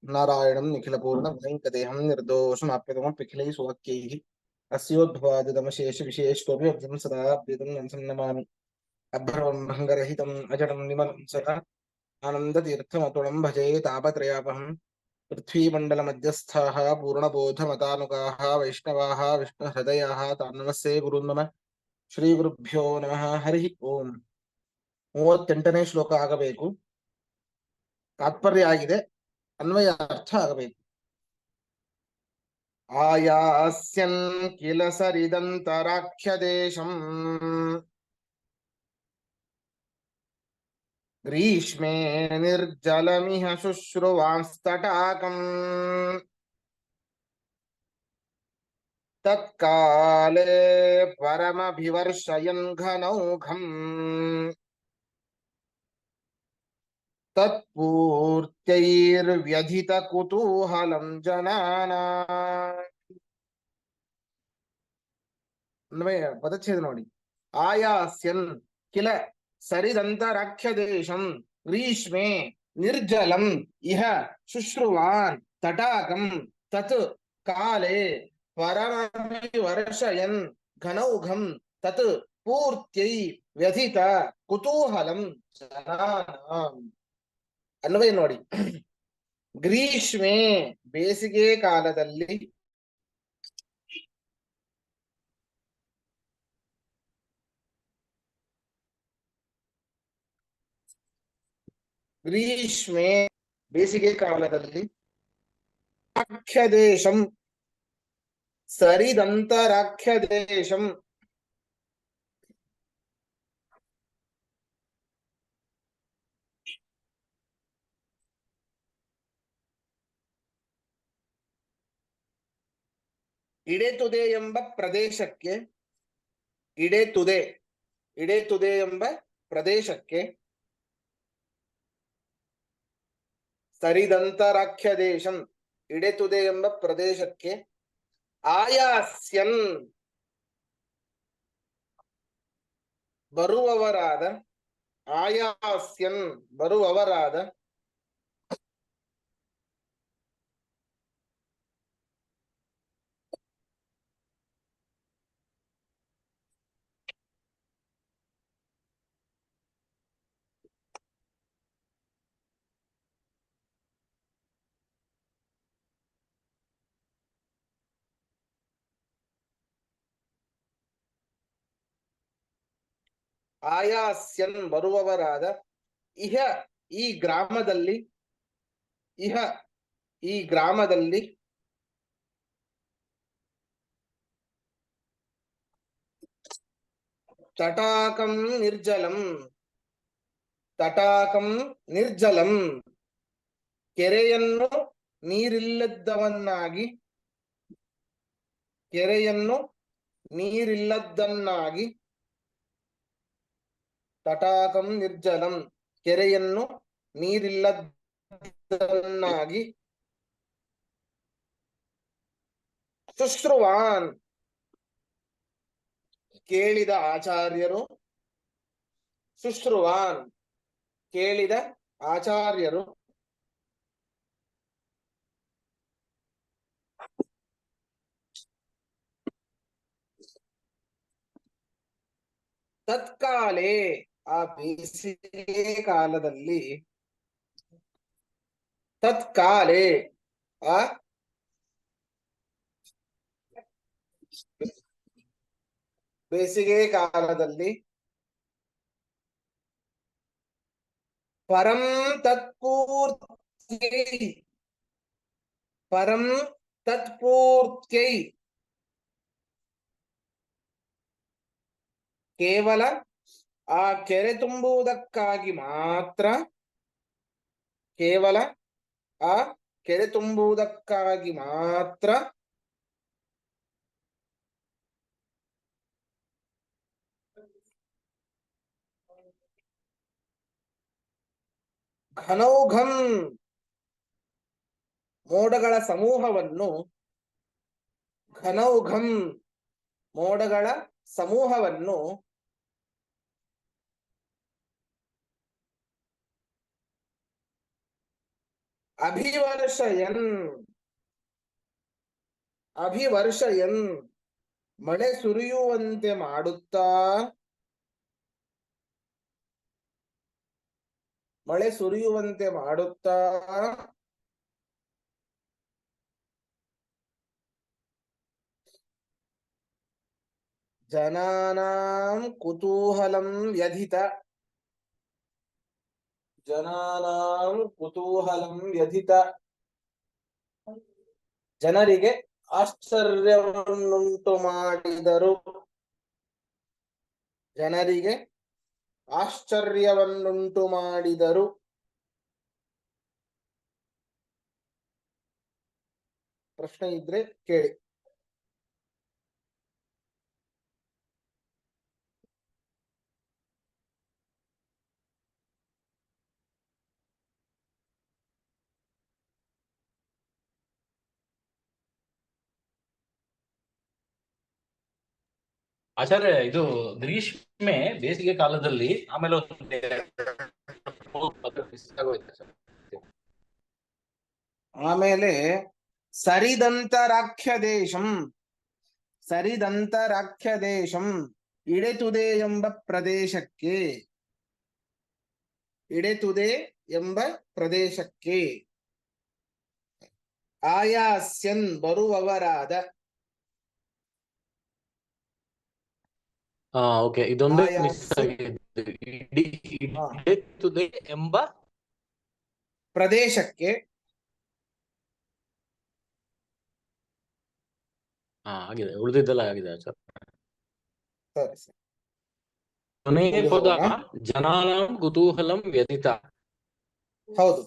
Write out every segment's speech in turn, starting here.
नारायणं निखिलपूर्णगुणैकदेहं निर्दोषमाप्यतमप्यखिलैः सुवाक्यैः अस्योद्भवादितमशेषविशेषकोऽपि सदा प्रीतं नमामि। अभ्रमं भङ्गरहितम् अजडं विमलं सदा आनन्दतीर्थमतुलं भजे तापत्रयापहं। पृथ्वीमण्डलमध्यस्थाः पूर्णबोधमतानुगाः वैष्णवाः विष्णुहृदयाः तान् नमस्ते गुरून् मम। ಶ್ರೀಗುರುಭ್ಯೋ ನಮಃ ಹರಿ ಓಂ. 38ನೇ ಶ್ಲೋಕ ಆಗಬೇಕು. ತಾತ್ಪರ್ಯ ಆಗಿದೆ, ಅನ್ವಯ ಅರ್ಥ ಆಗಬೇಕು. ಆಯಾಸ್ಯನ್ ಕಿಲ ಸರಿದಂತರಾಖ್ಯ ದೇಶಂ ಗ್ರೀಷ್ಮೇ ನಿರ್ಜಲಮಿಹ ಶುಶ್ರುವಾಂಸ್ತಟಾಕಂ ತತ್ಕಾಲೇ ಪರಮಭಿವರ್ಷಯನ್ ಘನೌಘಂ ತತ್ಪೂರ್ತ್ಯೈರ್ವ್ಯಧಿತ ಕುತೂಹಲಂ ಜನಾನಾಂ. ಅನ್ವಯ ಪದಚ್ಛೇದ ನೋಡಿ. ಆಯಾಸ್ಯನ್ ಕಿಲ ಸರಿದಂತರಾಖ್ಯ ದೇಶಂ ಗ್ರೀಷ್ಮೆ ನಿರ್ಜಲಂ ಇಹ ಶುಶ್ರುವಾನ್ ತಟಾಕಂ ತತ್ ಕಾಲೇ ಪರಮಭಿವರ್ಷಯನ್ ಘನೌಘಂ ತತ್ ಪೂರ್ತ್ಯೈ ವ್ಯಧಿತ ಕುತೂಹಲಂ ಜನಾನಾಂ. ಅನ್ವಯ ನೋಡಿ. ಗ್ರೀಷ್ಮೆ ಬೇಸಿಗೆ ಕಾಲದಲ್ಲಿ, ಗ್ರೀಷ್ಮೆ ಬೇಸಿಗೆ ಕಾಲದಲ್ಲಿ ರಾಖ್ಯ ದೇಶಂ ಸರಿದಂತರಾಖ್ಯ ದೇಶಂ ಇಡೆತುದೆ ಎಂಬ ಪ್ರದೇಶಕ್ಕೆ, ಇಡೆತುದೆ ಎಂಬ ಪ್ರದೇಶಕ್ಕೆ ಸರಿದಂತರಾಖ್ಯ ದೇಶಂ ಇಡೆತುದೆ ಎಂಬ ಪ್ರದೇಶಕ್ಕೆ ಆಯಾಸ್ಯನ್ ಬರುವವರಾದ, ಆಯಾಸ್ಯನ್ ಬರುವವರಾದ ಆಯಾಸ್ಯನ್ ಬರುವವರಾದ ಇಹ ಈ ಗ್ರಾಮದಲ್ಲಿ, ಇಹ ಈ ಗ್ರಾಮದಲ್ಲಿ ತಟಾಕಂ ನಿರ್ಜಲಂ, ತಟಾಕಂ ನಿರ್ಜಲಂ ಕೆರೆಯನ್ನು ನೀರಿಲ್ಲದವನ್ನಾಗಿ, ಕೆರೆಯನ್ನು ನೀರಿಲ್ಲದನ್ನಾಗಿ, ತಟಾಕಂ ನಿರ್ಜಲಂ ಕೆರೆಯನ್ನು ನೀರಿಲ್ಲದನ್ನಾಗಿ ಶುಶ್ರುವಾನ್ ಕೇಳಿದ ಆಚಾರ್ಯರು, ಶುಶ್ರುವಾನ್ ಕೇಳಿದ ಆಚಾರ್ಯರು ತತ್ಕಾಲೇ ಆ ಬೇಸಿಗೆ ಕಾಲದಲ್ಲಿ, ತತ್ಕಾಲೇ ಆ ಬೇಸಿಗೆ ಕಾಲದಲ್ಲಿ ಪರಂ ತತ್ಪೂರ್ತ್ಯೈ, ಪರಂ ತತ್ಪೂರ್ತ್ಯೈ ಕೇವಲ ಆ ಕೆರೆ ತುಂಬುವುದಕ್ಕಾಗಿ ಮಾತ್ರ, ಕೇವಲ ಆ ಕೆರೆ ತುಂಬುವುದಕ್ಕಾಗಿ ಮಾತ್ರ ಘನೌಘಂ ಮೋಡಗಳ ಸಮೂಹವನ್ನು, ಘನೌಘಂ ಮೋಡಗಳ ಸಮೂಹವನ್ನು ಅಭಿವರ್ಷಯನ್ ಅಭಿವರ್ಷಯನ್ ಮಳೆ ಸುರಿಯುವಂತೆ ಮಾಡುತ್ತಾ ಮಳೆ ಸುರಿಯುವಂತೆ ಮಾಡುತ್ತಾ ಜನಾನಾಂ ಕುತೂಹಲಂ ವ್ಯಧಿತ ಜನಾನಾಂ ಕುತೂಹಲಂ ವ್ಯಧಿತ ಜನರಿಗೆ ಆಶ್ಚರ್ಯವನ್ನುಂಟು ಮಾಡಿದರು ಜನರಿಗೆ ಆಶ್ಚರ್ಯವನ್ನುಂಟು ಮಾಡಿದರು ಪ್ರಶ್ನೆ ಇದ್ರೆ ಕೇಳಿ. ಆಚಾರ್ಯ, ಇದು ಗ್ರೀಷ್ಮೆ ಬೇಸಿಗೆ ಕಾಲದಲ್ಲಿ ಆಮೇಲೆ ಆಮೇಲೆ ಸರಿದಂತರಾಖ್ಯ ದೇಶಂ ಇಡೆತುದೆ ಎಂಬ ಪ್ರದೇಶಕ್ಕೆ ಆಯಾಸ್ಯನ್ ಬರುವವರಾದ ಓಕೆ, ಇದೊಂದೇ ಎಂಬ ಪ್ರದೇಶಕ್ಕೆ ಆಗಿದೆ, ಉಳಿದಿದ್ದೆಲ್ಲ ಆಗಿದೆ ಆಚಾರ್ಯ. ಸರಿ. ಕೊನೆಯ ಪದ ಜನಾನಾಂ ಕುತೂಹಲಂ ವ್ಯಧಿತ. ಹೌದು.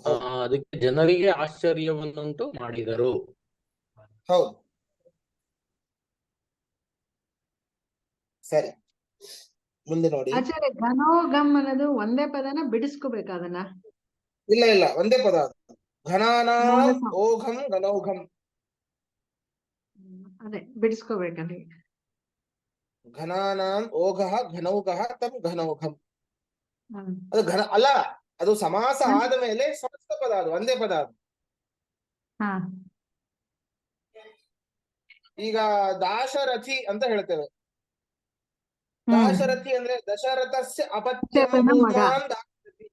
ಅದಕ್ಕೆ ಜನರಿಗೆ ಆಶ್ಚರ್ಯವನ್ನುಂಟು ಮಾಡಿದರು. ಹೌದು, ಸರಿ. ಮುಂದೆ ನೋಡಿ. ಆಚಾರ್ಯ, ಘನೋ ಗಮ್ ಅನ್ನೋದು ಒಂದೇ ಪದನ ಬಿಡಿಸ್ಕೋಬೇಕು ಅದನ್ನ? ಇಲ್ಲ, ಒಂದೇ ಪದ. ಘನಾನಾಂ ಓಘಂ ಘನೌಘಂ. ಅದೇ ಬಿಡಿಸ್ಕೋಬೇಕಲ್ಲಿ. ಘನಾನಾಂ ಓಘಃ ಘನೌಘಃ ತಂ ಘನೌಘಂ. ಅದು ಘನ ಅಲ್ಲ, ಅದು ಸಮಾಸ ಆದ ಮೇಲೆ ಸಮಸ್ತ ಪದ, ಅದು ಒಂದೇ ಪದ ಅದು. ಈಗ ದಾಶರಥಿ ಅಂತ ಹೇಳ್ತೇವೆ. ದಾಶರಥಿ ಅಂದ್ರೆ ದಶರಥಸ್ಯ ಅಪತ್ಯಂ ಭೂಮಾನ್ ದಾಶರಥಿ.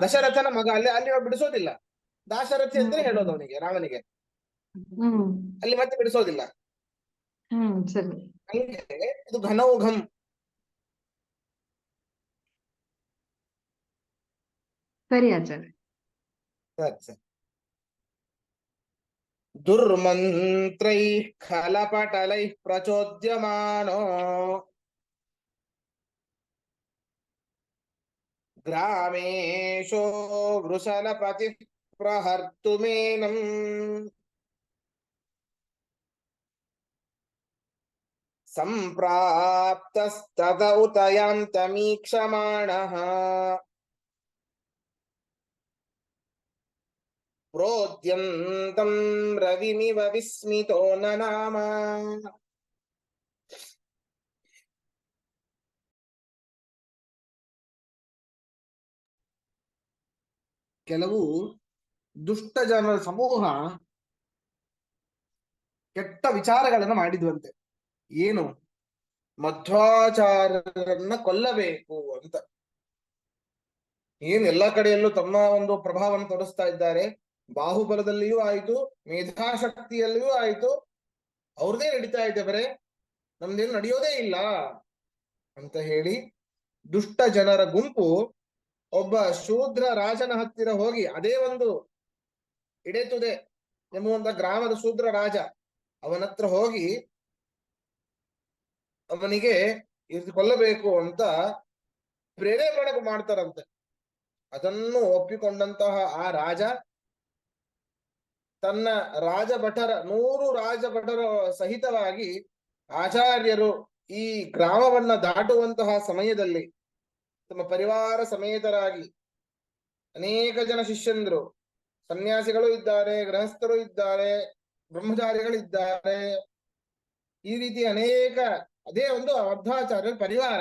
ದಶರಥನ ಮಗ. ಅಲ್ಲಿ ಬಿಡಿಸೋದಿಲ್ಲ. ದಾಶರಥಿ ಅಂದ್ರೆ ಹೇಳೋದು ಅವನಿಗೆ, ರಾಮನಿಗೆ. ಅಲ್ಲಿ ಮತ್ತೆ ಬಿಡಿಸೋದಿಲ್ಲ. ಹಂಗೆ ಇದು ಘನೌಘಂ. ಸರಿ ಆಚಾರ್ಯ. ಸರಿ. ದುರ್ಮಂತ್ರೈ ಖಲಪಟಲೈ ಪ್ರಚೋದ್ಯಮಾನೋ ಗ್ರಾಮೇಶೋ ವೃಷಲಪತಿ ಪ್ರಹರ್ತುಮೇನಂ ಸಂಪ್ರಾಪ್ತಸ್ತತ ಉತಯಾಂತಮೀಕ್ಷಮಾಣಃ ಪ್ರೋದ್ಯಂತಂ ರವಿಮಿವ ವಿಸ್ಮಿತೋ ನನಾಮ. ಕೆಲವು ದುಷ್ಟ ಜನರ ಸಮೂಹ ಕೆಟ್ಟ ವಿಚಾರಗಳನ್ನು ಮಾಡಿದ್ವಂತೆ. ಏನು? ಮಧ್ವಾಚಾರ್ಯರನ್ನ ಕೊಲ್ಲಬೇಕು ಅಂತ. ಏನ್ ಎಲ್ಲಾ ಕಡೆಯಲ್ಲೂ ತಮ್ಮ ಒಂದು ಪ್ರಭಾವವನ್ನು ತೋರಿಸ್ತಾ ಇದ್ದಾರೆ. ಬಾಹುಬಲದಲ್ಲಿಯೂ ಆಯ್ತು, ಮೇಧಾಶಕ್ತಿಯಲ್ಲಿಯೂ ಆಯ್ತು, ಅವ್ರದೇ ನಡೀತಾ ಇದೆ, ಬರೇ ನಮ್ದೇನು ನಡೆಯೋದೇ ಇಲ್ಲ ಅಂತ ಹೇಳಿ ದುಷ್ಟ ಜನರ ಗುಂಪು ಒಬ್ಬ ಶೂದ್ರ ರಾಜನ ಹತ್ತಿರ ಹೋಗಿ, ಅದೇ ಒಂದು ಇಡೆತುದೆ ಎಂಬುವಂತ ಗ್ರಾಮದ ಶೂದ್ರ ರಾಜ, ಅವನತ್ರ ಹೋಗಿ ಅವನಿಗೆ ಕೊಲ್ಲಬೇಕು ಅಂತ ಪ್ರೇರೇಪಣೆ ಮಾಡ್ತಾರಂತೆ. ಅದನ್ನು ಒಪ್ಪಿಕೊಂಡಂತಹ ಆ ರಾಜ ತನ್ನ ರಾಜಭಟರ 100 ರಾಜಭಟರ ಸಹಿತವಾಗಿ ಆಚಾರ್ಯರು ಈ ಗ್ರಾಮವನ್ನ ದಾಟುವಂತಹ ಸಮಯದಲ್ಲಿ ತಮ್ಮ ಪರಿವಾರ ಸಮೇತರಾಗಿ ಅನೇಕ ಜನ ಶಿಷ್ಯಂದ್ರು, ಸನ್ಯಾಸಿಗಳು ಇದ್ದಾರೆ, ಗೃಹಸ್ಥರು ಇದ್ದಾರೆ, ಬ್ರಹ್ಮಚಾರಿಗಳಿದ್ದಾರೆ, ಈ ರೀತಿ ಅನೇಕ, ಅದೇ ಒಂದು ಮಧ್ವಾಚಾರ್ಯರ ಪರಿವಾರ.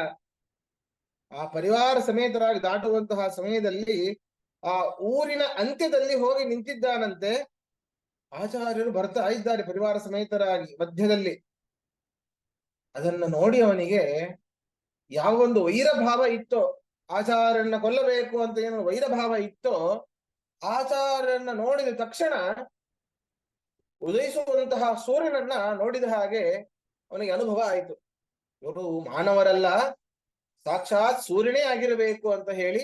ಆ ಪರಿವಾರ ಸಮೇತರಾಗಿ ದಾಟುವಂತಹ ಸಮಯದಲ್ಲಿ ಆ ಊರಿನ ಅಂತ್ಯದಲ್ಲಿ ಹೋಗಿ ನಿಂತಿದ್ದಾನಂತೆ. ಆಚಾರ್ಯರು ಬರ್ತಾ ಇದ್ದಾರೆ ಪರಿವಾರ ಸಮೇತರಾಗಿ ಮಧ್ಯದಲ್ಲಿ. ಅದನ್ನ ನೋಡಿ ಅವನಿಗೆ ಯಾವ ಒಂದು ವೈರಭಾವ ಇತ್ತೋ, ಆಚಾರ್ಯರನ್ನ ಕೊಲ್ಲಬೇಕು ಅಂತ ಏನು ವೈರಭಾವ ಇತ್ತೋ, ಆಚಾರ್ಯರನ್ನ ನೋಡಿದ ತಕ್ಷಣ ಉದಯಿಸುವಂತಹ ಸೂರ್ಯನನ್ನ ನೋಡಿದ ಹಾಗೆ ಅವನಿಗೆ ಅನುಭವ ಆಯಿತು. ಇವರು ಮಾನವರಲ್ಲ, ಸಾಕ್ಷಾತ್ ಸೂರ್ಯನೇ ಆಗಿರಬೇಕು ಅಂತ ಹೇಳಿ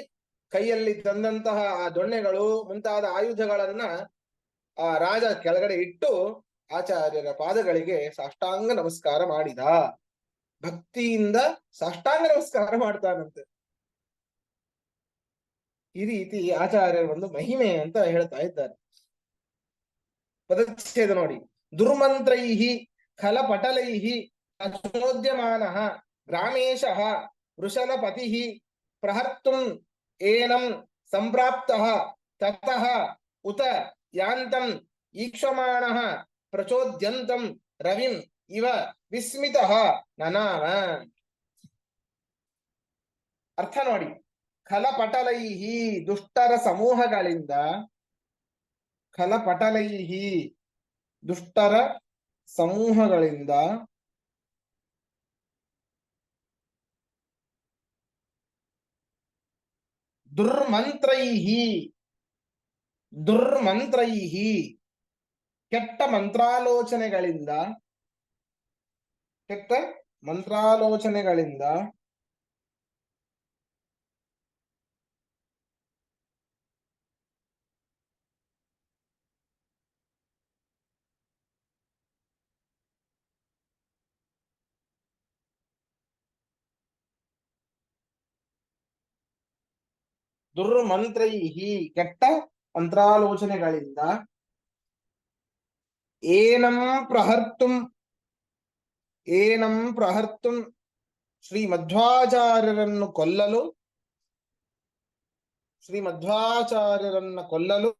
ಕೈಯಲ್ಲಿ ತಂದಂತಹ ಆ ದೊಣ್ಣೆಗಳು ಮುಂತಾದ ಆಯುಧಗಳನ್ನ ಆ ರಾಜ ಕೆಳಗಡೆ ಇಟ್ಟು ಆಚಾರ್ಯರ ಪಾದಗಳಿಗೆ ಸಾಷ್ಟಾಂಗ ನಮಸ್ಕಾರ ಮಾಡಿದ. ಭಕ್ತಿಯಿಂದ ಸಾಷ್ಟಾಂಗ ನಮಸ್ಕಾರ ಮಾಡ್ತಾನಂತೆ. ಈ ರೀತಿ ಆಚಾರ್ಯರ ಒಂದು ಮಹಿಮೆ ಅಂತ ಹೇಳ್ತಾ ಇದ್ದಾರೆ. ಪದಚ್ಛೇದ ನೋಡಿ. ದುರ್ಮಂತ್ರೈಹಿ ಖಲಪಟಲೈಹಿ ಅಚೋದ್ಯಮಾನಃ ಗ್ರಾಮೇಶಃ ವೃಷಲಪತಿಃ ಪ್ರಹರ್ತುಂ ಏನಂ ಸಂಪ್ರಾಪ್ತಃ ತತಃ ಉತ ಯಾಂತಂ ಈಕ್ಷಮಾಣಃ ಪ್ರಚೋದ್ಯಂತಂ ರವಿಂ ಇವ ವಿಸ್ಮಿತಃ ನನಾಮ. ಅರ್ಥ ನೋಡಿ. ಖಲಪಟಲೈಹಿ ದುಷ್ಟರ ಸಮೂಹಗಳಿಂದ, ಖಲಪಟಲೈಹಿ ದುಷ್ಟರ ಸಮೂಹಗಳಿಂದ ದುರ್ಮಂತ್ರೈಹಿ ದುರ್ಮಂತ್ರೈಹಿ ಕೆಟ್ಟ ಮಂತ್ರಾಲೋಚನೆಗಳಿಂದ, ಕೆಟ್ಟ ಮಂತ್ರಾಲೋಚನೆಗಳಿಂದ ದುರ್ಮಂತ್ರೈಹಿ ಕೆಟ್ಟ ಮಂತ್ರಾಲೋಚನೆಗಳಿಂದ ಏನಂ ಪ್ರಹರ್ತುಂ ಏನಂ ಪ್ರಹರ್ತುಂ ಶ್ರೀ ಮಧ್ವಾಚಾರ್ಯರನ್ನು ಕೊಲ್ಲಲು, ಶ್ರೀ ಮಧ್ವಾಚಾರ್ಯರನ್ನ ಕೊಲ್ಲಲು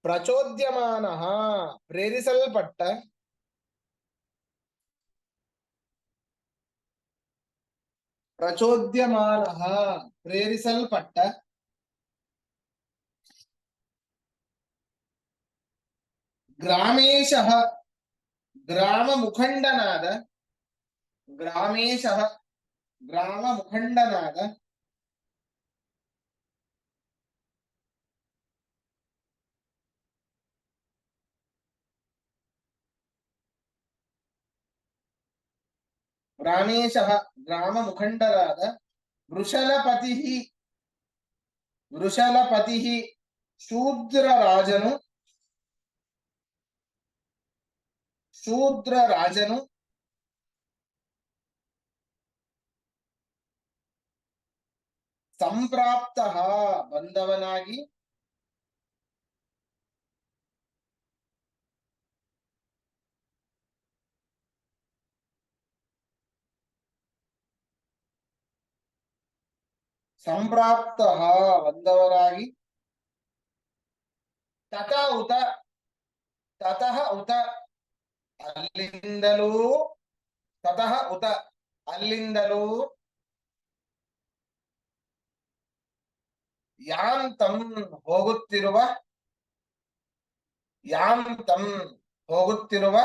ಪ್ರಚೋದ್ಯಮಾನಃ ಪ್ರೇರಿಸಲ್ಪಟ್ಟ, ಪ್ರಚೋದ್ಯಮಾನಃ ಪ್ರೇರಿಸಲ್ಪಟ್ಟ ಗ್ರಾಮೇಶಃ ಗ್ರಾಮ ಮುಖಂಡನಾದ, ಗ್ರಾಮೇಶಃ ಗ್ರಾಮ ಮುಖಂಡನಾದ ಗ್ರಾಮೇಶಃ ಗ್ರಾಮ ಮುಖಂಡರಾದ ವೃಷಲಪತಿಃ ವೃಷಲಪತಿಃ ಶೂದ್ರರಾಜನು, ಶೂದ್ರರಾಜನು ಸಂಪ್ರಾಪ್ತಃ ಬಂದವನಾಗಿ, ಸಂಪ್ರಾಪ್ತಃ ಬಂದವರಾಗಿ ತಥಾ ಉತ ತತಃ ಉತ ಅಲ್ಲಿಂದಲೂ, ತತಃ ಉತ ಅಲ್ಲಿಂದಲೂ ಯಾಂತಂ ಹೋಗುತ್ತಿರುವ, ಯಾಂತಂ ಹೋಗುತ್ತಿರುವ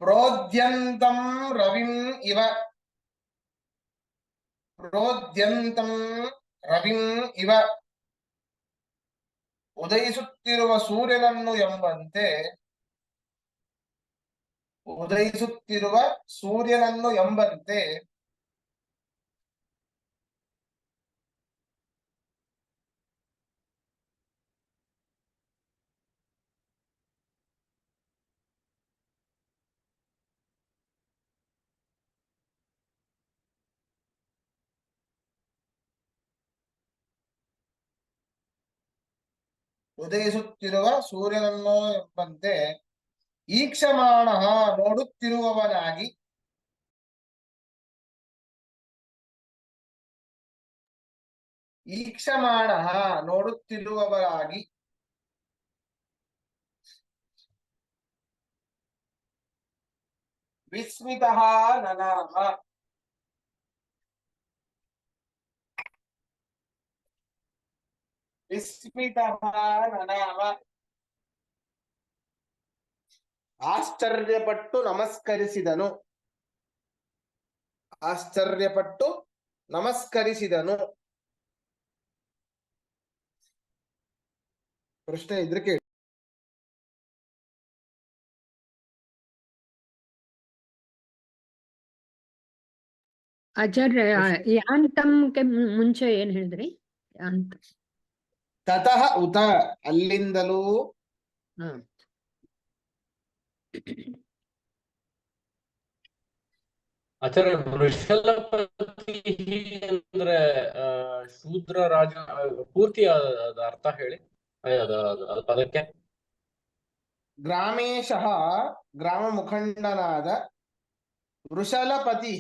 ಪ್ರೋದ್ಯಂತಂ ರವಿಂ ಇವ, ಪ್ರೋದ್ಯಂತಂ ರವಿಂ ಇವ ಉದಯಿಸುತ್ತಿರುವ ಸೂರ್ಯನನ್ನು ಎಂಬಂತೆ, ಉದಯಿಸುತ್ತಿರುವ ಸೂರ್ಯನನ್ನು ಎಂಬಂತೆ ಉದಯಿಸುತ್ತಿರುವ ಸೂರ್ಯನನ್ನು ಎಂಬಂತೆ ಈಕ್ಷಮಾಣಃ ನೋಡುತ್ತಿರುವವನಾಗಿ, ಈಕ್ಷಮಾಣ ನೋಡುತ್ತಿರುವವರಾಗಿ. ವಿಸ್ಮಿತ ನನಾಮ ವಿಸ್ಮಿತ ನನಾಮ ಆಶ್ಚರ್ಯಪಟ್ಟು ನಮಸ್ಕರಿಸಿದನು. ಆಶ್ಚರ್ಯಪಟ್ಟು ನಮಸ್ಕರಿಸಿದನು. ಪ್ರಶ್ನೆ ಇದ್ರೆ ಕೇಳಿ. ಆಚಾರ್ಯ ಯಾಂತಂಗೆ ಮುಂಚೆ ಏನ್ ಹೇಳಿದ್ರಿ? ಯಾಂತ. ತತಃ ಉತ ಅಲ್ಲಿಂದಲೂ. ಹ. ಆಚಾರ್ಯ ವೃಷಲಪತಿ ಅಂದ್ರೆ ಶೂದ್ರ ರಾಜ ಪೂರ್ತಿ ಅದ ಅರ್ಥ ಹೇಳಿ ಅದ ಪದಕ್ಕೆ. ಗ್ರಾಮೇಶಃ ಗ್ರಾಮ ಮುಖಂಡನಾದ, ವೃಷಲಪತಿ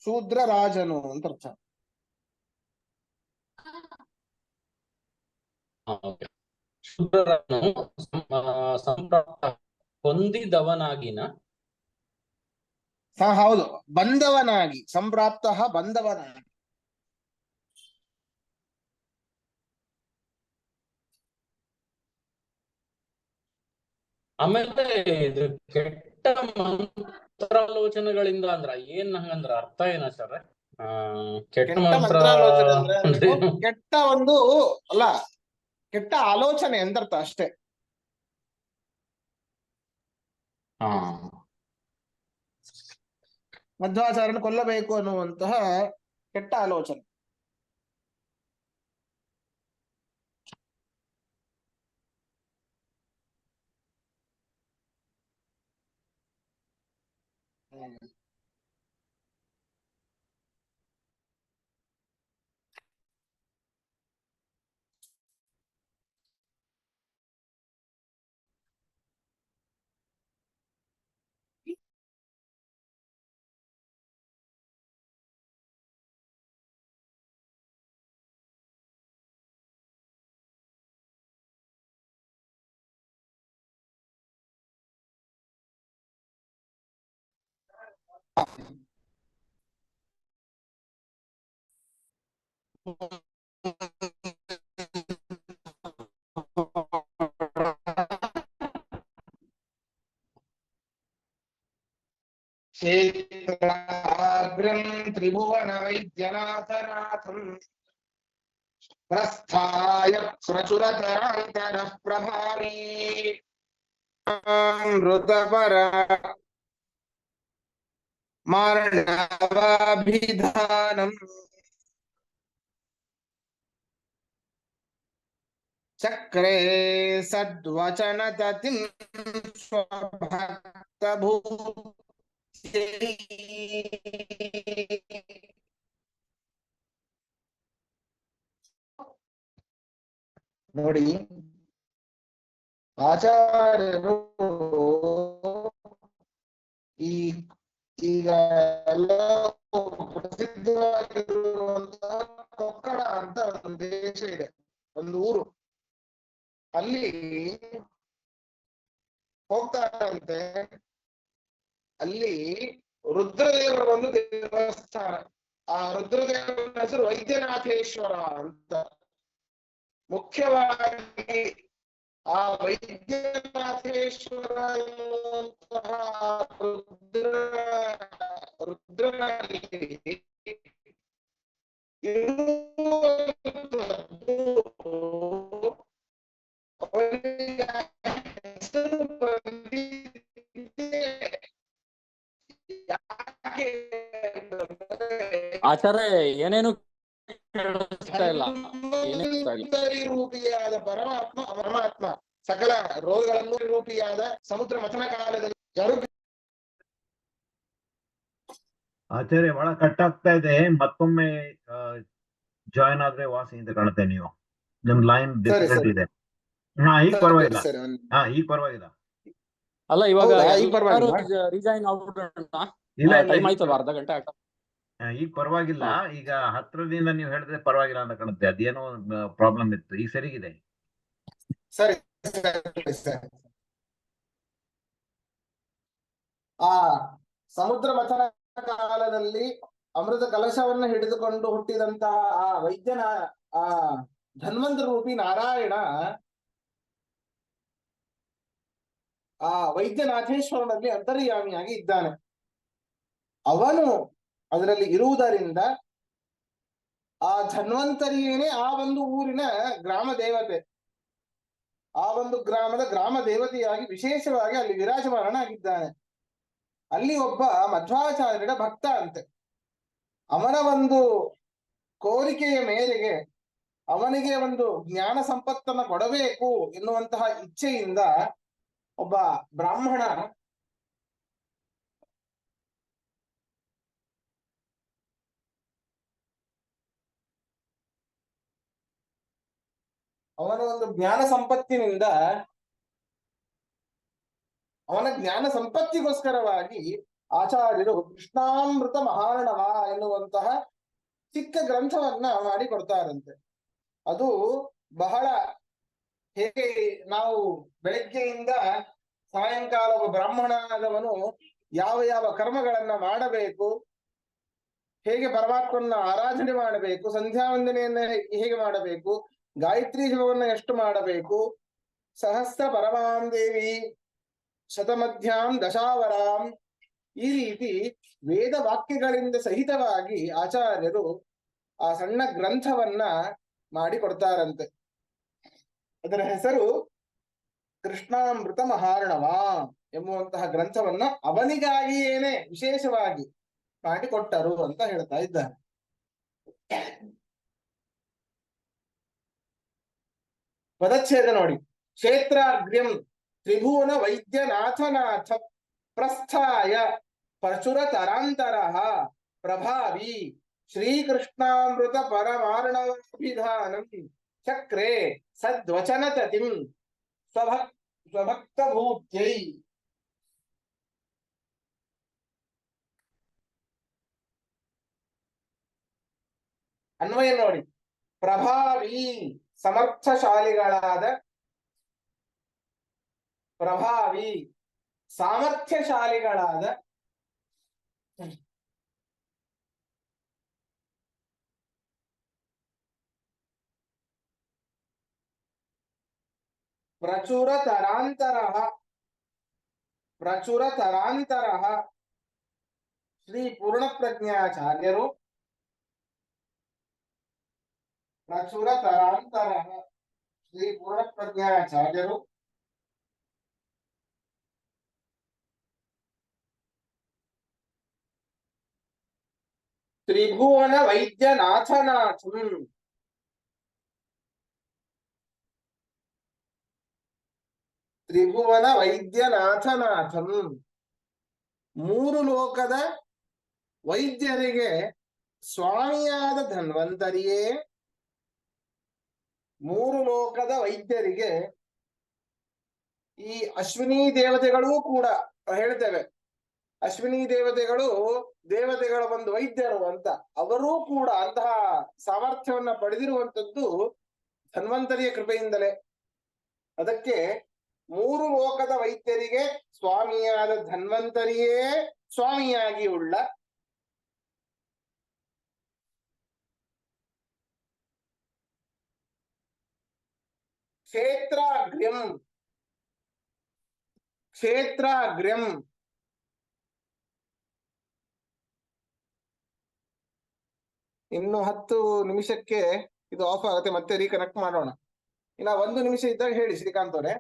ಶೂದ್ರ ರಾಜನು ಅಂತ ಅರ್ಥ. ಶೂದ್ರರನ್ನು ಸಂಪ್ರಾಪ್ತ ಹೊಂದಿದವನಾಗಿನ. ಹೌದು, ಬಂದವನಾಗಿ. ಸಂಪ್ರಾಪ್ತ ಬಂದವನಾಗಿ. ಆಮೇಲೆ ಇದು ಕೆಟ್ಟ ಮಂತ್ರಾಲೋಚನೆಗಳಿಂದ ಅಂದ್ರ ಏನ್ ಹಂಗಂದ್ರ ಅರ್ಥ ಏನ ಸರ್? ಕೆಟ್ಟ ಮಂತ್ರಾಲೋಚನೆ ಅಂದ್ರೆ ಅಂದ್ರೆ ಕೆಟ್ಟ ಒಂದು ಅಲ್ಲ, ಕೆಟ್ಟ ಆಲೋಚನೆ ಎಂದರ್ಥ ಅಷ್ಟೇ. ಮಧ್ವಾಚಾರ್ಯನ ಕೊಲ್ಲಬೇಕು ಅನ್ನುವಂತಹ ಕೆಟ್ಟ ಆಲೋಚನೆ. ತ್ರಿಭುವನ ವೈದ್ಯನಾಥನಾಥಂ ಪ್ರಸ್ಥಾಯ ಪ್ರಚುರತರಾಂತರ ಪ್ರಭಾವೇ ಮೃತಪರ ಮಾರ್ಣವಾಭಿಧಾನಂ ಚಕ್ರೇ ಸದ್ವಚನತತಿಂ ಸ್ವಭಕ್ತಭೂ ನೋಡಿ, ಆಚಾರ್ಯರು ಈಗ ಎಲ್ಲ ಪ್ರಸಿದ್ಧವಾಗಿರುವಂತಹ ಕೊಕ್ಕಡ ಅಂತ ಒಂದು ದೇಶ ಇದೆ, ಒಂದು ಊರು. ಅಲ್ಲಿ ಹೋಗ್ತಾರಂತೆ. ಅಲ್ಲಿ ರುದ್ರದೇವರ ಒಂದು ದೇವಸ್ಥಾನ. ಆ ರುದ್ರದೇವರ ಹೆಸರು ವೈದ್ಯನಾಥೇಶ್ವರ ಅಂತ. ಮುಖ್ಯವಾಗಿ ಆ ವೈದ್ಯನಾಥೇಶ್ವರ ಎನ್ನುವಂತಹ ರುದ್ರನಲ್ಲಿ ಆಚಾರ್ಯ ಏನೇನು ರೂಪಿಯಾದ ಪರಮಾತ್ಮ ಸಕಲ ರೋಗಗಳನ್ನು ರೂಪಿಯಾದ ಸಮುದ್ರ ಮಥನ ಕಾಲದಲ್ಲಿ ಆಚಾರ್ಯ ಬಹಳ ಕಟ್ ಆಗ್ತಾ ಇದೆ. ಮತ್ತೊಮ್ಮೆ ಜಾಯಿನ್ ಆದ್ರೆ ವಾಸಿ ಅಂತ ಕಾಣುತ್ತೆ. ನೀವು ನಿಮ್ ಲೈನ್ ಡಿಫಿಕಲ್ಟ್ ಇದೆ. ಈಗ ಪರವಾಗಿಲ್ಲ. ಈಗ ಪರವಾಗಿಲ್ಲ. ಅಲ್ಲ, ಇವಾಗ ರಿಜಾಯಿನ್ ಇಲ್ಲ, ಟೈಮ್ ಆಯ್ತಲ್ವಾ? ಅರ್ಧ ಗಂಟೆ ಆಗ್ತದೆ. ಈಗ ಪರವಾಗಿಲ್ಲ. ಈಗ ಹತ್ರದಿಂದ ನೀವು ಹೇಳಿದ್ರೆ ಪರವಾಗಿಲ್ಲ ಅಂತ ಕಾಣುತ್ತೆ. ಅದೇನೋ ಪ್ರಾಬ್ಲಮ್ ಇತ್ತು, ಈಗ ಸರಿಗಿದೆ. ಸರಿ ಸರಿ ಸರಿ. ಆ ಸಮುದ್ರ ಮಥನ ಕಾಲದಲ್ಲಿ ಅಮೃತ ಕಲಶವನ್ನು ಹಿಡಿದುಕೊಂಡು ಹುಟ್ಟಿದಂತಹ ಆ ವೈದ್ಯನ ಆ ಧನ್ವಂತರ ರೂಪಿ ನಾರಾಯಣ ಆ ವೈದ್ಯನಾಥೇಶ್ವರನಲ್ಲಿ ಅಂತರ್ಯಾಮಿಯಾಗಿ ಇದ್ದಾನೆ. ಅವನು ಅದರಲ್ಲಿ ಇರುವುದರಿಂದ ಆ ಧನ್ವಂತರಿಯೇನೆ ಆ ಒಂದು ಊರಿನ ಗ್ರಾಮ ದೇವತೆ, ಆ ಒಂದು ಗ್ರಾಮದ ಗ್ರಾಮ ದೇವತೆಯಾಗಿ ವಿಶೇಷವಾಗಿ ಅಲ್ಲಿ ವಿರಾಜಮಾನನಾಗಿದ್ದಾನೆ. ಅಲ್ಲಿ ಒಬ್ಬ ಮಧ್ವಾಚಾರ್ಯರ ಭಕ್ತ ಅಂತೆ. ಅವನ ಒಂದು ಕೋರಿಕೆಯ ಮೇರೆಗೆ ಅವನಿಗೆ ಒಂದು ಜ್ಞಾನ ಸಂಪತ್ತನ್ನ ಕೊಡಬೇಕು ಎನ್ನುವಂತಹ ಇಚ್ಛೆಯಿಂದ ಒಬ್ಬ ಬ್ರಾಹ್ಮಣ ಅವನ ಒಂದು ಜ್ಞಾನ ಸಂಪತ್ತಿನಿಂದ ಅವನ ಜ್ಞಾನ ಸಂಪತ್ತಿಗೋಸ್ಕರವಾಗಿ ಆಚಾರ್ಯರು ಕೃಷ್ಣಾಮೃತ ಮಹಾರ್ಣವ ಎನ್ನುವಂತಹ ಚಿಕ್ಕ ಗ್ರಂಥವನ್ನ ಮಾಡಿಕೊಡ್ತಾರಂತೆ. ಅದು ಬಹಳ ಹೇಗೆ ನಾವು ಬೆಳಗ್ಗೆಯಿಂದ ಸಾಯಂಕಾಲ ಒಬ್ಬ ಬ್ರಾಹ್ಮಣನಾದವನು ಯಾವ ಯಾವ ಕರ್ಮಗಳನ್ನ ಮಾಡಬೇಕು, ಹೇಗೆ ಪರಮಾತ್ಮನ ಆರಾಧನೆ ಮಾಡಬೇಕು, ಸಂಧ್ಯಾ ವಂದನೆಯನ್ನ ಹೇಗೆ ಮಾಡಬೇಕು, ಗಾಯತ್ರಿ ಜಪವನ್ನ ಎಷ್ಟು ಮಾಡಬೇಕು, ಸಹಸ್ರ ಪರಮಾಂ ದೇವಿ ಶತಮಧ್ಯಾಂ ದಶಾವರಾಂ, ಈ ರೀತಿ ವೇದ ವಾಕ್ಯಗಳಿಂದ ಸಹಿತವಾಗಿ ಆಚಾರ್ಯರು ಆ ಸಣ್ಣ ಗ್ರಂಥವನ್ನ ಮಾಡಿಕೊಡ್ತಾರಂತೆ. ಅದರ ಹೆಸರು ಕೃಷ್ಣಾಮೃತ ಮಹಾರ್ಣವ ಎಂಬುವಂತಹ ಗ್ರಂಥವನ್ನ ಅವನಿಗಾಗಿಯೇನೆ ವಿಶೇಷವಾಗಿ ಮಾಡಿಕೊಟ್ಟರು ಅಂತ ಹೇಳ್ತಾ ಇದ್ದಾರೆ. ಪದಚ್ಛೇದ ನೋಡಿ. ಕ್ಷೇತ್ರಾಗ್ರ್ಯಂ ತ್ರಿಭುವನ ವೈದ್ಯನಾಥನಾಥ ಪ್ರಸ್ಥಾಯ ಪ್ರಚುರ ತರಾಂತರಃ ಪ್ರಭಾವಿ ಶ್ರೀಕೃಷ್ಣಾಮೃತ ಪರಮಾರ್ಣವಾಭಿಧಾನಂ ಚಕ್ರೆ ಸದ್ವಚನತತಿಂ ಸ್ವಭಕ್ತಭೂತ್ಯೈ. ಅನ್ವಯ ನೋಡಿ. ಪ್ರಭಾವಿ ಸಮರ್ಥಶಾಲಿಗಳಾದ, ಪ್ರಭಾವಿ ಸಾಮರ್ಥ್ಯಶಾಲಿಗಳಾದ, ಪ್ರಚುರ ತರಾಂತರಃ ಶ್ರೀ ಪೂರ್ಣಪ್ರಜ್ಞಾಚಾರ್ಯರು, ಪ್ರಚುರ ತರಾಂತರಃ ಶ್ರೀ ಪೂರ್ಣಪ್ರಜ್ಞಾಚಾರ್ಯರು ತ್ರಿಭುವನ ವೈದ್ಯನಾಥನಾಥಂ, ತ್ರಿಭುವನ ವೈದ್ಯನಾಥನಾಥಂ, ಮೂರು ಲೋಕದ ವೈದ್ಯರಿಗೆ ಸ್ವಾಮಿಯಾದ ಧನ್ವಂತರಿಯೇ, ಮೂರು ಲೋಕದ ವೈದ್ಯರಿಗೆ ಈ ಅಶ್ವಿನಿ ದೇವತೆಗಳೂ ಕೂಡ ಹೇಳ್ತೇವೆ, ಅಶ್ವಿನಿ ದೇವತೆಗಳು ದೇವತೆಗಳ ಒಂದು ವೈದ್ಯರು ಅಂತ, ಅವರೂ ಕೂಡ ಅಂತಹ ಸಾಮರ್ಥ್ಯವನ್ನ ಪಡೆದಿರುವಂತದ್ದು ಧನ್ವಂತರಿಯ ಕೃಪೆಯಿಂದಲೇ. ಅದಕ್ಕೆ ಮೂರು ಲೋಕದ ವೈದ್ಯರಿಗೆ ಸ್ವಾಮಿಯಾದ ಧನ್ವಂತರಿಯೇ ಸ್ವಾಮಿಯಾಗಿ ಉಳ್ಳ ಕ್ಷೇತ್ರಾಗ್ರ್ಯಂ ಇನ್ನು 10 ನಿಮಿಷಕ್ಕೆ ಇದು ಆಫ್ ಆಗುತ್ತೆ, ಮತ್ತೆ ರೀಕನೆಕ್ಟ್ ಮಾಡೋಣ. ಇನ್ನ 1 ನಿಮಿಷ ಇದ್ದಾಗ ಹೇಳಿ ಶ್ರೀಕಾಂತ್ ಅವರೇ.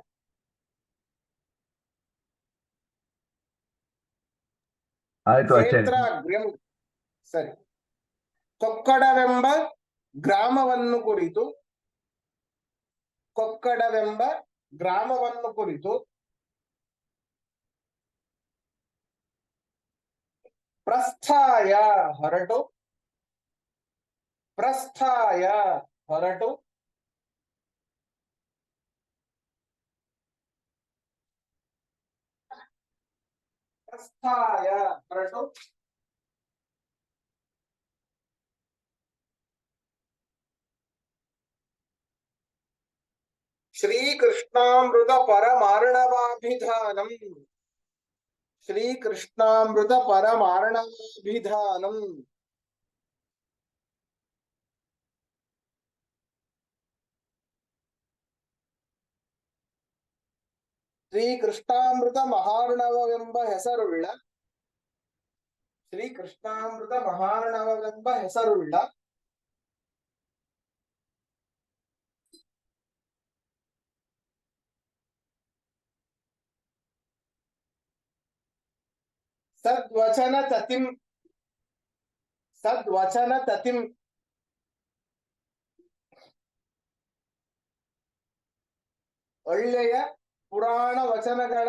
ಕ್ಷೇತ್ರಾಗ್ರ್ಯಂ ಸರಿ. ಕೊಕ್ಕಡವೆಂಬ ಗ್ರಾಮವನ್ನು ಕುರಿತು, ಕೊಕ್ಕಡವೆಂಬ ಗ್ರಾಮವನ್ನು ಕುರಿತು ಪ್ರಸ್ಥಾಯ ಹೊರಟು, ಪ್ರಸ್ಥಾಯ ಹೊರಟು ಪ್ರಸ್ಥಾಯ ಹೊರಟು ಶ್ರೀಕೃಷ್ಣಾಮೃತ ಪರಮಾರ್ಣವಾಭಿಧಾನಂ ಶ್ರೀಕೃಷ್ಣಾಮೃತ ಪರಮಾರ್ಣವಾಭಿಧಾನಂ ಶ್ರೀಕೃಷ್ಣಾಮೃತ ಮಹಾರ್ಣವವೆಂಬ ಹೆಸರುಳ್ಳ ಶ್ರೀಕೃಷ್ಣಾಮೃತ ಮಹಾರ್ಣವವೆಂಬ ಹೆಸರುಳ್ಳ ಸದ್ವಚನ ತತಿಂ ಒಳ್ಳೆಯ ಪುರಾಣ ವಚನಗಳ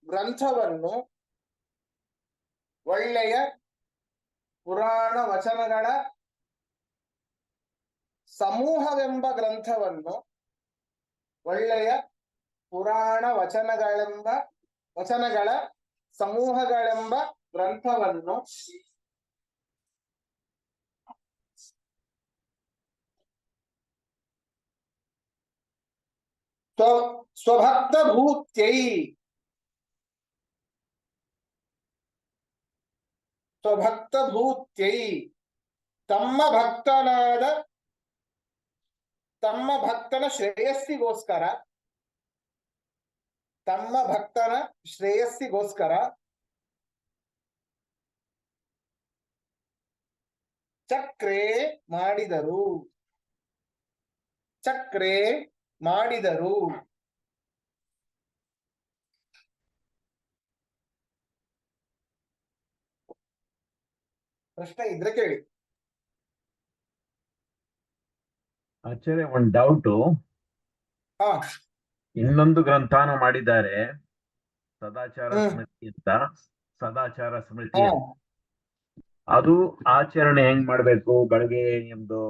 ಗ್ರಂಥವನ್ನು ಒಳ್ಳೆಯ ಪುರಾಣ ವಚನಗಳ ಸಮೂಹವೆಂಬ ಗ್ರಂಥವನ್ನು ಒಳ್ಳೆಯ ಪುರಾಣ ವಚನಗಳ ಸಮೂಹಗಳೆಂಬ ಗ್ರಂಥವನ್ನು ಸ್ವಭಕ್ತಭೂತ್ಯೈ ತಮ್ಮ ಭಕ್ತನ ಶ್ರೇಯಸ್ಸಿಗೋಸ್ಕರ ಚಕ್ರೆ ಮಾಡಿದರು ಪ್ರಶ್ನೆ ಇದ್ರೆ ಕೇಳಿ. ಆಚಾರ್ಯ, ಒಂದು ಡೌಟು. ಹಾ, ಇನ್ನೊಂದು ಗ್ರಂಥಾನ ಮಾಡಿದ್ದಾರೆ, ಸದಾಚಾರ ಹ್ಮ್. ಸ್ಮೃತಿ ಅಂತ. ಸದಾಚಾರ ಸ್ಮೃತಿ ಹಾ. ಅಂತ. ಅದು ಆಚರಣೆ ಹೆಂಗ್ ಮಾಡ್ಬೇಕು, ಬೆಳಗ್ಗೆ ನಿಮ್ದು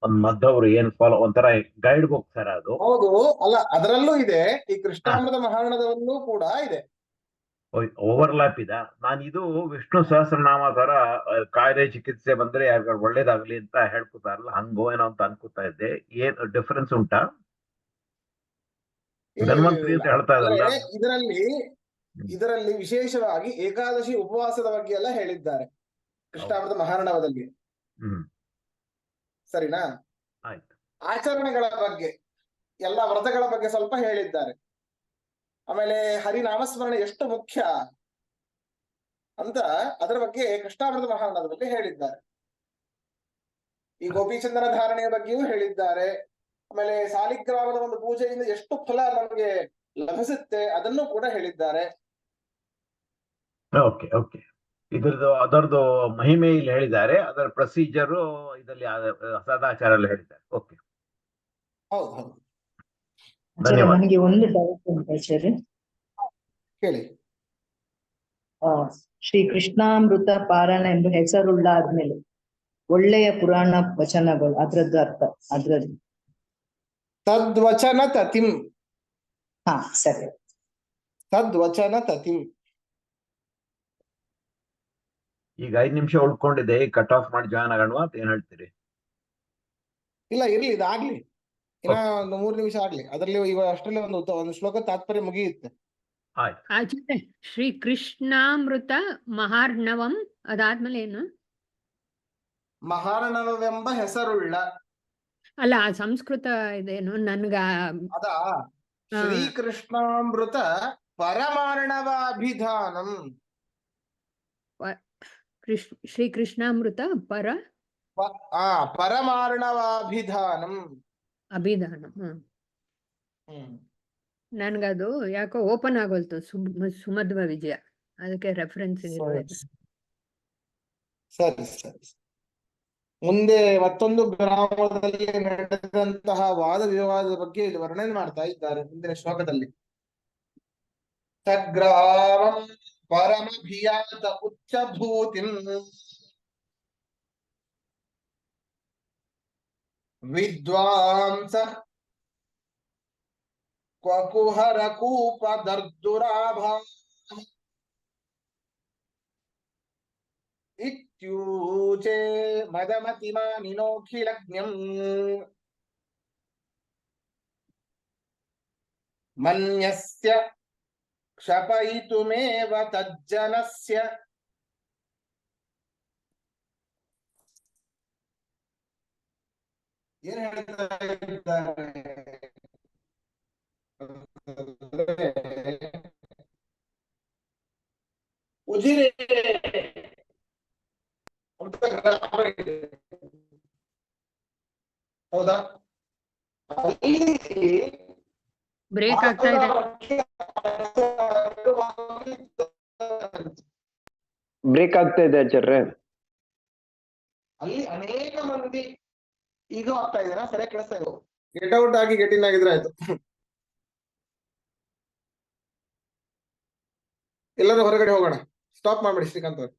ಒಂದ್ ಮದ್ದವ್ರು ಏನ್ ಫಾಲೋ, ಒಂಥರ ಗೈಡ್ ಬುಕ್ ಸರ್ ಅದು. ಹೌದು, ಅಲ್ಲ ಅದರಲ್ಲೂ ಇದೆ, ಈ ಕೃಷ್ಣಾಮೃತ ಮಹಾರ್ಣದಲ್ಲೂ ಕೂಡ ಇದೆ. ಓವರ್ಲ್ಯಾಪ್ ಇದೆ. ನಾನು ಇದು ವಿಷ್ಣು ಸಹಸ್ರನಾಮ ತರ ಕಾಯಿಲೆ ಚಿಕಿತ್ಸೆ ಬಂದ್ರೆ ಯಾರಿಗಾರು ಒಳ್ಳೇದಾಗ್ಲಿ ಅಂತ ಹೇಳ್ಕೊತಾರಲ್ಲ, ಹಂಗೋ ಏನೋ ಅಂತ ಅನ್ಕೋತಾ ಇದ್ದೆ. ಏನ್ ಡಿಫರೆನ್ಸ್ ಉಂಟಾ? ಧನ್ವಂತರಿ ಅಂತ ಹೇಳ್ತಾ ಇದ್ದಲ್ಲ. ಇದರಲ್ಲಿ ವಿಶೇಷವಾಗಿ ಏಕಾದಶಿ ಉಪವಾಸದ ಬಗ್ಗೆ ಎಲ್ಲ ಹೇಳಿದ್ದಾರೆ ಕೃಷ್ಣಾಮೃತ ಮಹಾರ್ಣವದಲ್ಲಿ. ಸರಿನಾ? ಆಯ್ತು. ಆಚರಣೆಗಳ ಬಗ್ಗೆ, ಎಲ್ಲ ವ್ರತಗಳ ಬಗ್ಗೆ ಸ್ವಲ್ಪ ಹೇಳಿದ್ದಾರೆ. ಆಮೇಲೆ ಹರಿನಾಮಸ್ಮರಣೆ ಎಷ್ಟು ಮುಖ್ಯ ಅಂತ ಅದರ ಬಗ್ಗೆ ಕೃಷ್ಣಾಮೃತ ಮಹಾರ್ಣದ ಬಗ್ಗೆ ಹೇಳಿದ್ದಾರೆ. ಈ ಗೋಪೀಚಂದನ ಧಾರಣೆಯ ಬಗ್ಗೆಯೂ ಹೇಳಿದ್ದಾರೆ. ಆಮೇಲೆ ಸಾಲಿಗ್ರಾಮದ ಒಂದು ಪೂಜೆಯಿಂದ ಎಷ್ಟು ಫಲ ನಮಗೆ ಲಭಿಸುತ್ತೆ ಅದನ್ನು ಕೂಡ ಹೇಳಿದ್ದಾರೆ. Okay okay. ಅದರದ್ದು ಮಹಿಮೆ ಇಲ್ಲಿ ಹೇಳಿದ್ದಾರೆ, ಅದರ ಪ್ರೊಸೀಜರು ಇದರಲ್ಲಿ ಸದಾಚಾರ ಹೇಳಿದ್ದಾರೆ. ಓಕೆ, ಹೌದು ಹೌದು. ಧನ್ಯವಾದ. ನನಗೆ ಒಂದು ಡೌಟ್ ಉಂಟು ಆಚಾರ್ಯ. ಹೇಳಿ. ಶ್ರೀ ಕೃಷ್ಣಾಮೃತ ಪಾರಾಯಣ ಎಂಬ ಹೆಸರುಳ್ಳ ಆದ್ಮೇಲೆ ಒಳ್ಳೆಯ ಪುರಾಣ ವಚನಗಳು, ಅದ್ರದ್ದು ಅರ್ಥ ಅದ್ರದ್ದು. ತದ್ವಚನ ತತಿಂ. ಹಾ, ಸರಿ. ತದ್ವಚನ ತತಿಂ. ಈಗ 5 ನಿಮಿಷ ಉಳ್ಕೊಂಡಿದೆ, ಕಟ್ ಆಫ್ ಮಾಡಿ ಜಾಯ್ನ್ ಆಗೋಣ ಅಂತ ಏನ್ ಹೇಳ್ತೀರಿ? ಇಲ್ಲ, ಇರ್ಲಿ, ಇದಾಗ್ಲಿ. ಇನ್ನ ಒಂದು 3 ನಿಮಿಷ ಆಗ್ಲಿ. ಅದರಲ್ಲಿ ಈಗ ಅಷ್ಟರಲ್ಲಿ ಒಂದು ಶ್ಲೋಕ ತಾತ್ಪರ್ಯ ಮುಗಿಯುತ್ತೆ. ಆಯ್ತು. ಆಚಾರ್ಯ, ಶ್ರೀ ಕೃಷ್ಣಾಮೃತ ಮಹಾರ್ಣವಂ ಅದಾದ್ಮೇಲೆ ಏನು? ಮಹಾರ್ಣವವೆಂಬ ಹೆಸರುಳ್ಳ. ಅಲ್ಲ, ಆ ಸಂಸ್ಕೃತ ಇದೇನು ನನ್ಗ. ಅದಾ ಶ್ರೀಕೃಷ್ಣಾಮೃತ ಪರಮಾರ್ಣವಾಭಿಧಾನಂ. ಶ್ರೀ ಕೃಷ್ಣಾಮೃತ ಪರಮಾರ್ಣವಾಭಿಧಾನಂ. ಅಭಿಧಾನಂ. ನನ್ಗದು ಯಾಕೋ ಓಪನ್ ಆಗೋಲ್ತು. ಸುಮಧ್ವ ವಿಜಯ, ಅದಕ್ಕೆ ರೆಫರೆನ್ಸ್. ಸರಿ ಸರಿ. ಮುಂದೆ ಮತ್ತೊಂದು ಗ್ರಾಮದಲ್ಲಿ ನಡೆದಂತಹ ವಾದ ವಿವಾದದ ಬಗ್ಗೆ ಇಲ್ಲಿ ವರ್ಣನೆ ಮಾಡ್ತಾ ಇದ್ದಾರೆ ಮುಂದಿನ ಶ್ಲೋಕದಲ್ಲಿ. ತಗ್ರಾಮಂ ಪರಮಭಿಯಾತ ಉಚ್ಚಭೂತಿಂ ವಿದ್ವಾಂಸ ಕ್ವಕುಹರ ಕೂಪ ದರ್ದುರಾಭಾ ಇತ್ಯೂಚೆ ಮದಮತಿಮಾನಿನೋಖಿಲಜ್ಞಂ. ಮನ್ಯಸ್ಯ ಕ್ಷಪಯಿತುಮೇವ ತಜ್ಜನಸ್ಯ ಏನ್ ಹೇಳ್ತಾ ಇದ್ದಾರೆ? ಉಜಿರೆ ಅಂತ ಗ್ರಾಮ ಇದೆ. ಹೌದಾ? ಅಲ್ಲಿ ಬ್ರೇಕ್ ಆಗ್ತಾ ಇದೆ. ಬ್ರೇಕ್ ಆಗ್ತಾ ಇದೆ ಆಚಾರ್ಯ. ಅಲ್ಲಿ ಅನೇಕ ಮಂದಿ ಈಗ ಆಗ್ತಾ ಇದೆನಾ? ಸರಿಯಾಗಿ ಕೇಳಿಸ್ತಾ ಇದೆ. ಗೆಟ್ ಔಟ್ ಆಗಿ ಗೆಟ್ ಇನ್ ಆಗಿದ್ರೆ ಆಯ್ತು. ಎಲ್ಲರೂ ಹೊರಗಡೆ ಹೋಗೋಣ. ಸ್ಟಾಪ್ ಮಾಡ್ಬಿಡಿ ಶ್ರೀಕಾಂತ್ ಅವ್ರೆ.